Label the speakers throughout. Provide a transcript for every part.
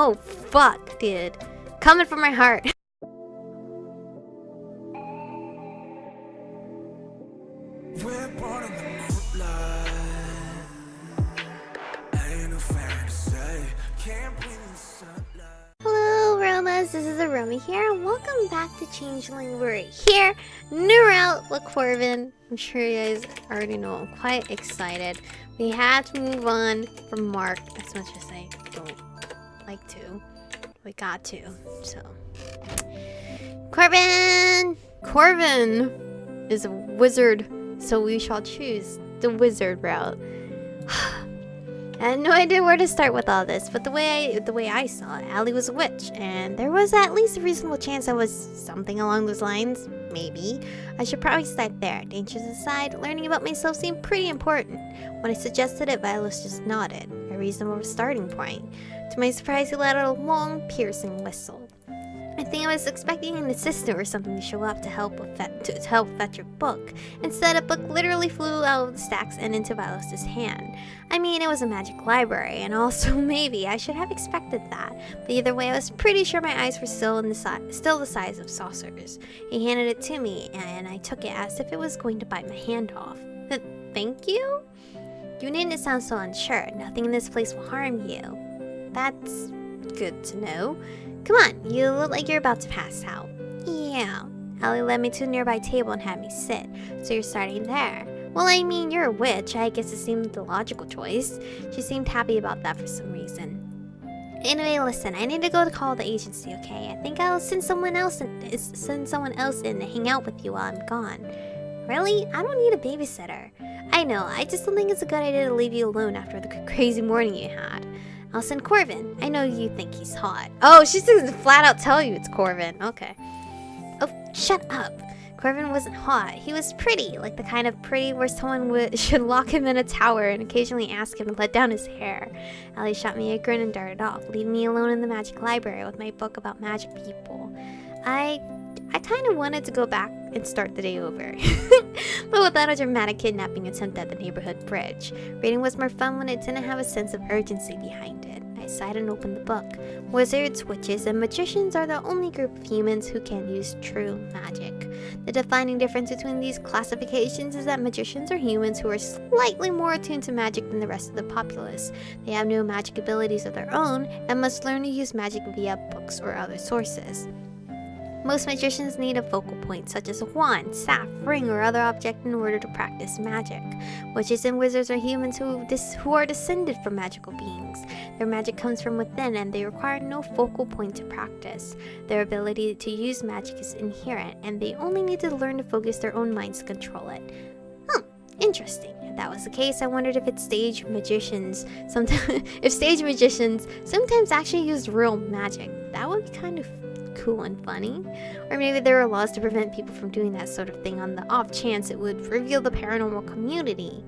Speaker 1: Oh, fuck, dude. Coming from my heart.
Speaker 2: We're born in the moonlight. Ain't no fair to say. Can't breathe in the sunlight.
Speaker 1: Hello, Romas. This is Aromie here, and welcome back to Changeling. We're here, new route with Corvin. I'm sure you guys already know. I'm quite excited. We had to move on from Mark as much as I don't like to. We got to. So, Corvin is a wizard. So we shall choose the wizard route. I had no idea where to start with all this, but the way I saw it, Allie was a witch, and there was at least a reasonable chance I was something along those lines. Maybe. I should probably start there. Dangers aside, learning about myself seemed pretty important. When I suggested it, Violet just nodded. A reasonable starting point. To my surprise, he let out a long, piercing whistle. I think I was expecting an assistant or something to show up to help fetch a book. Instead, a book literally flew out of the stacks and into Violet's hand. I mean, it was a magic library, and also maybe I should have expected that. But either way, I was pretty sure my eyes were still the size of saucers. He handed it to me, and I took it as if it was going to bite my hand off. Thank you? You needn't sound so unsure. Nothing in this place will harm you. That's good to know. Come on, you look like you're about to pass out. Yeah. Allie led me to a nearby table and had me sit. So you're starting there. Well, I mean, you're a witch. I guess it seemed the logical choice. She seemed happy about that for some reason. Anyway, listen, I need to go to call the agency, okay? I think I'll send someone else in to hang out with you while I'm gone. Really? I don't need a babysitter. I know, I just don't think it's a good idea to leave you alone after the crazy morning you had. I'll send Corvin. I know you think he's hot. Oh, she's gonna flat out tell you it's Corvin. Okay. Oh, shut up. Corvin wasn't hot. He was pretty, like the kind of pretty where someone should lock him in a tower and occasionally ask him to let down his hair. Allie shot me a grin and darted off, leaving me alone in the magic library with my book about magic people. I kind of wanted to go back and start the day over. But without a dramatic kidnapping attempt at the neighborhood bridge. Reading was more fun when it didn't have a sense of urgency behind it. I sighed and opened the book. Wizards, witches, and magicians are the only group of humans who can use true magic. The defining difference between these classifications is that magicians are humans who are slightly more attuned to magic than the rest of the populace. They have no magic abilities of their own and must learn to use magic via books or other sources. Most magicians need a focal point, such as a wand, staff, ring, or other object in order to practice magic. Witches and wizards are humans who are descended from magical beings. Their magic comes from within, and they require no focal point to practice. Their ability to use magic is inherent, and they only need to learn to focus their own minds to control it. Interesting. If that was the case, I wondered if stage magicians sometimes actually used real magic. That would be kind of cool and funny. Or maybe there are laws to prevent people from doing that sort of thing on the off chance it would reveal the paranormal community.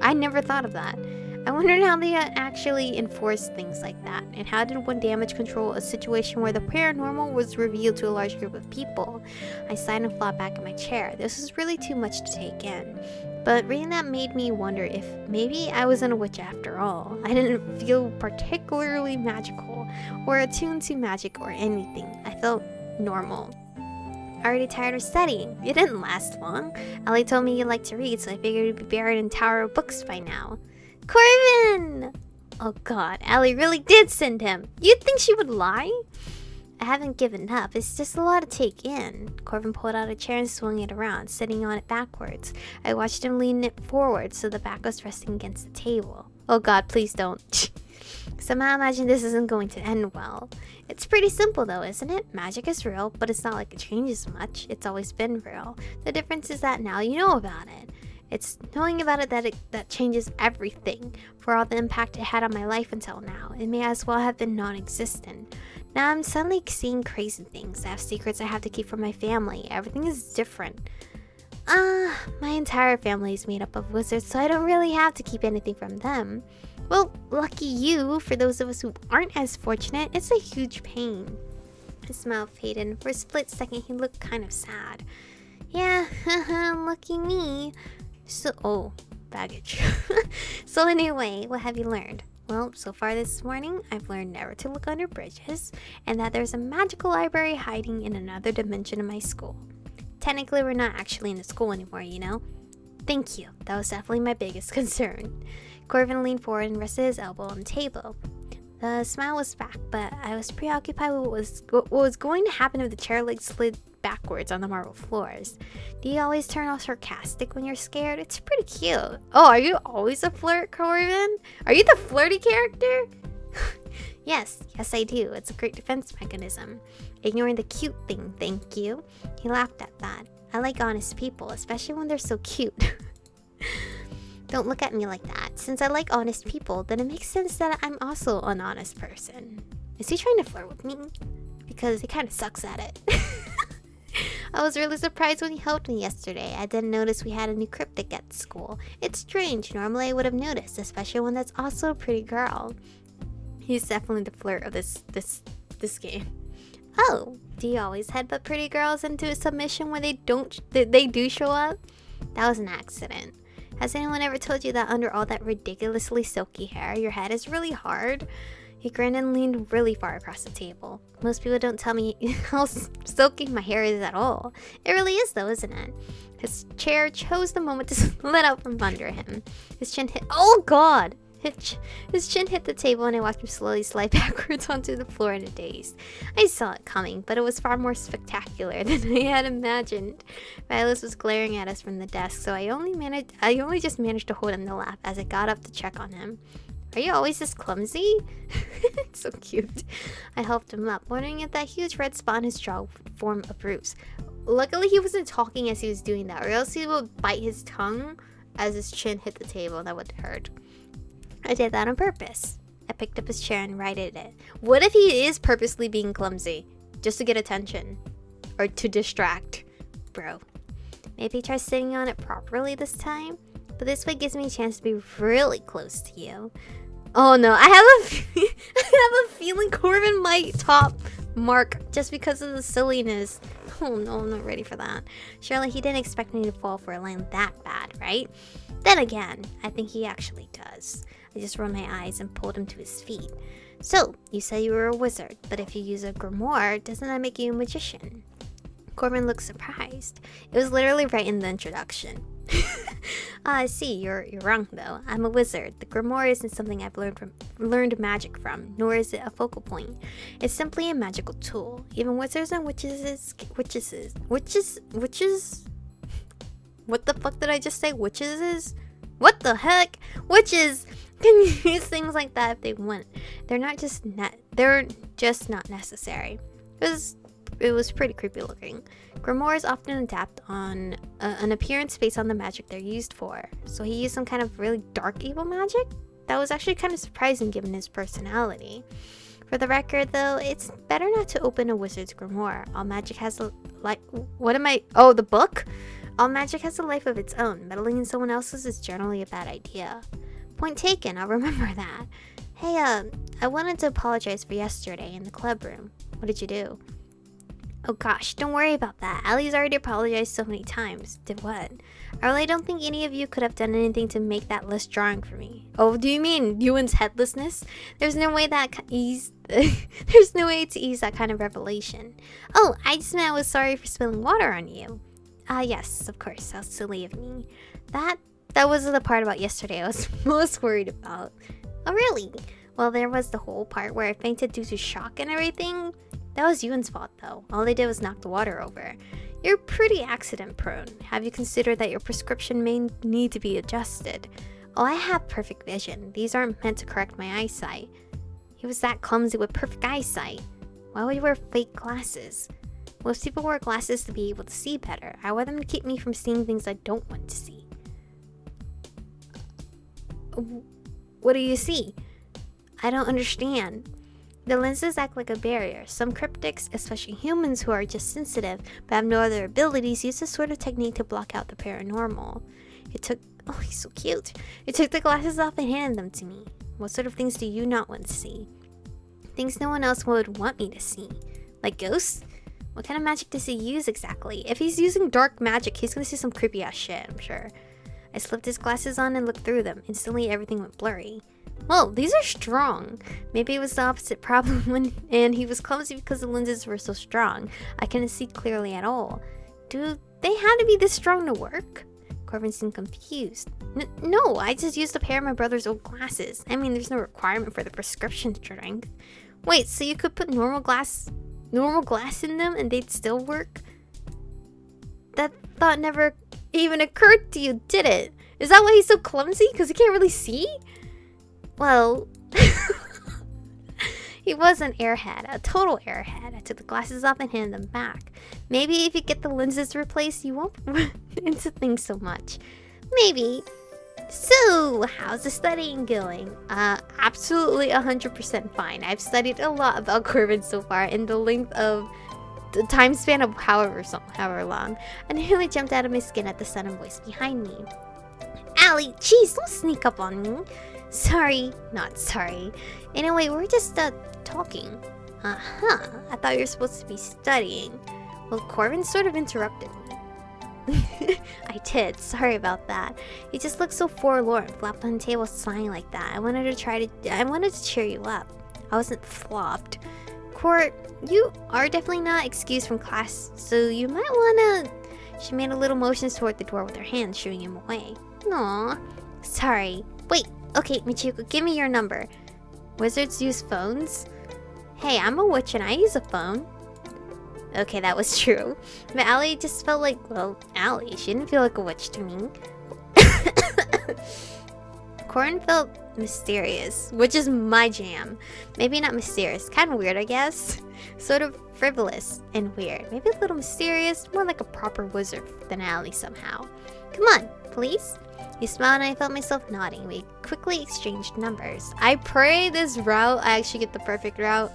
Speaker 1: I never thought of that. I wondered how they actually enforce things like that, and how did one damage control a situation where the paranormal was revealed to a large group of people. I sighed and flopped back in my chair. This was really too much to take in. But reading that made me wonder if maybe I wasn't a witch after all. I didn't feel particularly magical, or attuned to magic or anything. I felt normal. Already tired of studying. It didn't last long. Allie told me you like to read, so I figured you'd be buried in a tower of books by now. Corvin! Oh god, Allie really did send him. You'd think she would lie? I haven't given up. It's just a lot to take in. Corvin pulled out a chair and swung it around, sitting on it backwards. I watched him lean it forward so the back was resting against the table. Oh god, please don't. Somehow I imagine this isn't going to end well. It's pretty simple though, isn't it? Magic is real, but it's not like it changes much. It's always been real. The difference is that now you know about it. It's knowing about it that changes everything. For all the impact it had on my life until now, it may as well have been non-existent. Now I'm suddenly seeing crazy things. I have secrets I have to keep from my family. Everything is different. My entire family is made up of wizards, so I don't really have to keep anything from them. Well, lucky you. For those of us who aren't as fortunate, it's a huge pain. His smile faded, and for a split second he looked kind of sad. Yeah, lucky me. So, baggage. So anyway, what have you learned? Well, so far this morning, I've learned never to look under bridges, and that there's a magical library hiding in another dimension of my school. Technically, we're not actually in the school anymore, you know? Thank you. That was definitely my biggest concern. Corvin leaned forward and rested his elbow on the table. The smile was back, but I was preoccupied with what was going to happen if the chair legs slid backwards on the marble floors. Do you always turn all sarcastic when you're scared? It's pretty cute. Oh, are you always a flirt, Corvin? Are you the flirty character? Yes, I do. It's a great defense mechanism. Ignoring the cute thing, thank you. He laughed at that. I like honest people, especially when they're so cute. Don't look at me like that. Since I like honest people, then it makes sense that I'm also an honest person. Is he trying to flirt with me? Because he kind of sucks at it. I was really surprised when he helped me yesterday. I didn't notice we had a new cryptic at school. It's strange. Normally I would have noticed, especially when that's also a pretty girl. He's definitely the flirt of this game. Oh, do you always headbutt pretty girls into a submission when they do show up? That was an accident. Has anyone ever told you that under all that ridiculously silky hair, your head is really hard? He grinned and leaned really far across the table. Most people don't tell me how silky my hair is at all. It really is though, isn't it? His chair chose the moment to slid out from under him. His chin hit— oh god! His chin hit the table and I watched him slowly slide backwards onto the floor in a daze. I saw it coming, but it was far more spectacular than I had imagined. Violet was glaring at us from the desk, so I only just managed to hold in the laugh as I got up to check on him. Are you always this clumsy? It's so cute. I helped him up, wondering if that huge red spot on his jaw would form a bruise. Luckily, he wasn't talking as he was doing that, or else he would bite his tongue as his chin hit the table, and that would hurt. I did that on purpose. I picked up his chair and righted it. What if he is purposely being clumsy? Just to get attention? Or to distract? Bro. Maybe try sitting on it properly this time? But this way gives me a chance to be really close to you. Oh no, I have a feeling Corvin might top Mark just because of the silliness. Oh no, I'm not ready for that. Surely he didn't expect me to fall for a line that bad, right? Then again, I think he actually does. I just rolled my eyes and pulled him to his feet. So, you said you were a wizard, but if you use a grimoire, doesn't that make you a magician? Corvin looked surprised. It was literally right in the introduction. I see, you're wrong though. I'm a wizard. The grimoire isn't something I've learned magic from, nor is it a focal point. It's simply a magical tool. Even wizards and witches. What the fuck did I just say? Witches? What the heck? Witches can use things like that if they want. They're just not necessary. It was pretty creepy looking. Grimoires often adapt on an appearance based on the magic they're used for. So he used some kind of really dark evil magic? That was actually kind of surprising given his personality. For the record though, it's better not to open a wizard's grimoire. All magic has a the book? All magic has a life of its own. Meddling in someone else's is generally a bad idea. Point taken, I'll remember that. Hey, I wanted to apologize for yesterday in the club room. What did you do? Oh gosh, don't worry about that. Allie's already apologized so many times. Did what? I really don't think any of you could have done anything to make that less jarring for me. Oh, do you mean Ewan's headlessness? There's no way to ease that kind of revelation. Oh, I just meant I was sorry for spilling water on you. Yes, of course. How silly of me. That was the part about yesterday I was most worried about. Oh, really? Well, there was the whole part where I fainted due to shock and everything. That was Ewan's fault, though. All they did was knock the water over. You're pretty accident prone. Have you considered that your prescription may need to be adjusted? Oh, I have perfect vision. These aren't meant to correct my eyesight. He was that clumsy with perfect eyesight. Why would you wear fake glasses? Most people wear glasses to be able to see better. I wear them to keep me from seeing things I don't want to see. What do you see? I don't understand. The lenses act like a barrier. Some cryptics, especially humans who are just sensitive but have no other abilities, use this sort of technique to block out the paranormal. Oh, he's so cute. He took the glasses off and handed them to me. What sort of things do you not want to see? Things no one else would want me to see. Like ghosts? What kind of magic does he use exactly? If he's using dark magic, he's gonna see some creepy ass shit, I'm sure. I slipped his glasses on and looked through them. Instantly, everything went blurry. Well, these are strong. Maybe it was the opposite problem and he was clumsy because the lenses were so strong. I couldn't see clearly at all. Do they have to be this strong to work? Corvin seemed confused. No, I just used a pair of my brother's old glasses. I mean, there's no requirement for the prescription strength. Wait, so you could put normal glass in them and they'd still work? That thought never even occurred to you, did it? Is that why he's so clumsy? Because he can't really see? Well, he was an airhead, a total airhead. I took the glasses off and handed them back. Maybe if you get the lenses replaced, you won't run into things so much. Maybe. So, how's the studying going? Absolutely 100% fine. I've studied a lot about Corvin so far in the length of the time span of however long. I nearly jumped out of my skin at the sudden voice behind me. Allie, jeez, don't sneak up on me. Sorry, not sorry. Anyway, we're just talking. Uh-huh. I thought you were supposed to be studying. Well, Corvin sort of interrupted me. I did. Sorry about that. You just looked so forlorn, flopped on the table, sighing like that. I wanted to cheer you up. I wasn't flopped. Court, you are definitely not excused from class, so you might wanna. She made a little motions toward the door with her hand, shooing him away. Aw, sorry. Wait. Okay, Michiko, give me your number. Wizards use phones? Hey, I'm a witch and I use a phone. Okay, that was true. But Allie just felt like, well, Allie, she didn't feel like a witch to me. Corvin felt mysterious, which is my jam. Maybe not mysterious, kind of weird, I guess. Sort of frivolous and weird. Maybe a little mysterious, more like a proper wizard than Allie somehow. Come on, please. He smiled and I felt myself nodding. We quickly exchanged numbers. I pray this route, I actually get the perfect route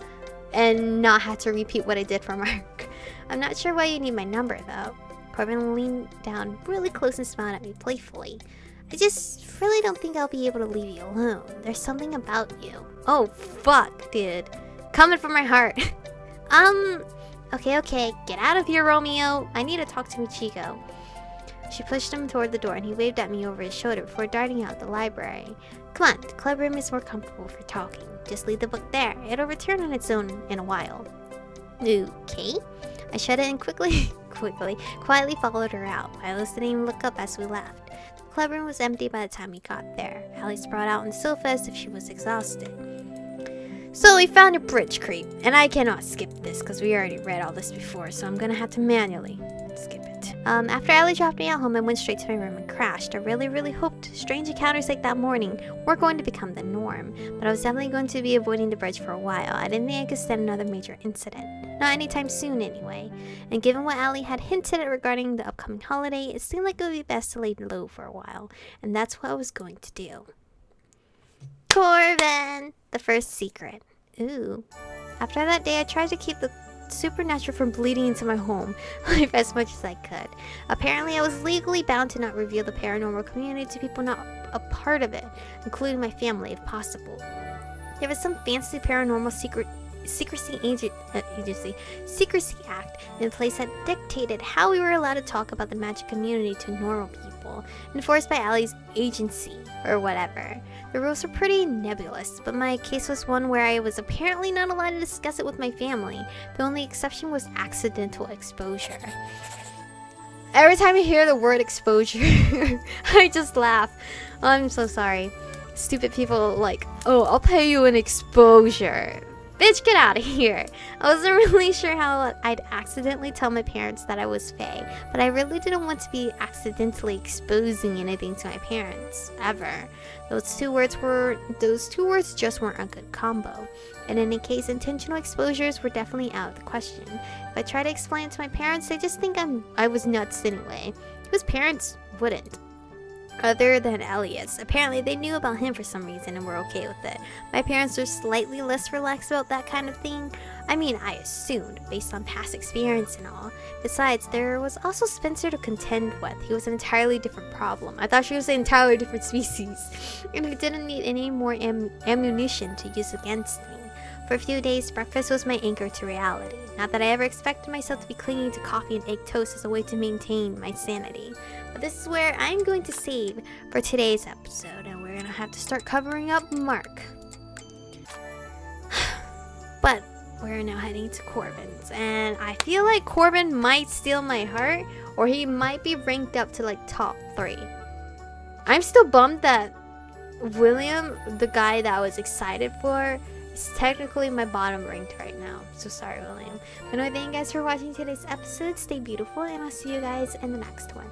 Speaker 1: and not have to repeat what I did for Mark. I'm not sure why you need my number though. Corvin leaned down really close and smiled at me playfully. I just really don't think I'll be able to leave you alone. There's something about you. Oh, fuck, dude. Coming from my heart. Okay. Get out of here, Romeo. I need to talk to Michiko. She pushed him toward the door and he waved at me over his shoulder before darting out the library. Come on, the club room is more comfortable for talking. Just leave the book there. It'll return on its own in a while. Okay. I shut it and quietly followed her out. I listened and looked up as we left. The club room was empty by the time we got there. Allie sprawled out on the sofa as if she was exhausted. So we found a bridge creep, and I cannot skip this because we already read all this before, so I'm gonna have to manually skip it. After Allie dropped me at home, I went straight to my room and crashed. I really hoped strange encounters like that morning weren't going to become the norm, but I was definitely going to be avoiding the bridge for a while. I didn't think I could stand another major incident. Not anytime soon, anyway. And given what Allie had hinted at regarding the upcoming holiday, it seemed like it would be best to lay low for a while, and that's what I was going to do. Corvin! The first secret. Ooh. After that day, I tried to keep the supernatural from bleeding into my home life as much as I could. Apparently, I was legally bound to not reveal the paranormal community to people not a part of it, including my family if possible. There was some fancy paranormal Secrecy Act in place that dictated how we were allowed to talk about the magic community to normal people, enforced by Allie's agency or whatever. The rules were pretty nebulous, but my case was one where I was apparently not allowed to discuss it with my family. The only exception was accidental exposure. Every time I hear the word exposure, I just laugh. I'm so sorry. Stupid people like, oh, I'll pay you an exposure. Bitch, get out of here. I wasn't really sure how I'd accidentally tell my parents that I was Fae, but I really didn't want to be accidentally exposing anything to my parents, ever. Those two words just weren't a good combo. In any case, intentional exposures were definitely out of the question. If I try to explain it to my parents, they just think I was nuts anyway. Whose parents wouldn't? Other than Elliot's. Apparently they knew about him for some reason and were okay with it. My parents were slightly less relaxed about that kind of thing. I mean, I assumed, based on past experience and all. Besides, there was also Spencer to contend with. He was an entirely different problem. I thought she was an entirely different species. And he didn't need any more ammunition to use against me. For a few days, breakfast was my anchor to reality. Not that I ever expected myself to be clinging to coffee and egg toast as a way to maintain my sanity. But this is where I'm going to save for today's episode, and we're gonna have to start covering up Mark. But we're now heading to Corvin's, and I feel like Corvin might steal my heart, or he might be ranked up to like top 3. I'm still bummed that William, the guy that I was excited for, is technically my bottom ranked right now. So sorry, William. But anyway, thank you guys for watching today's episode. Stay beautiful, and I'll see you guys in the next one.